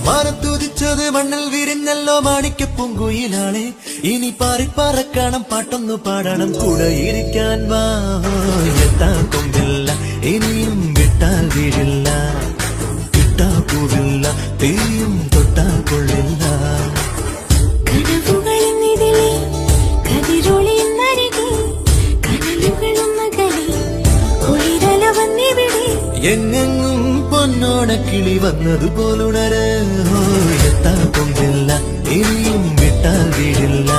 മാനത്തുതിച്ചത് മണ്ണിൽ വിരിഞ്ഞല്ലോ മാണിക്യപ്പൂങ്കുയിലാളെ. ഇനി പാറിപ്പറക്കണം, പാട്ടൊന്നു പാടണം, കൂടെ ഇരിക്കാൻ വാ. എത്താ കൊമ്പില്ല, ഇനിയും വിട്ടാൽ വീഴില്ല, കിട്ടാ പൂവില്ല, തീയും തൊട്ടാ കൊള്ളില്ല. എങ്ങെങ്ങും പൊന്നോണക്കിളി വന്നതുപോലുണര്. എത്താ കൊമ്പില്ല, ഇനിയും വിട്ടാൽ വീഴില്ല.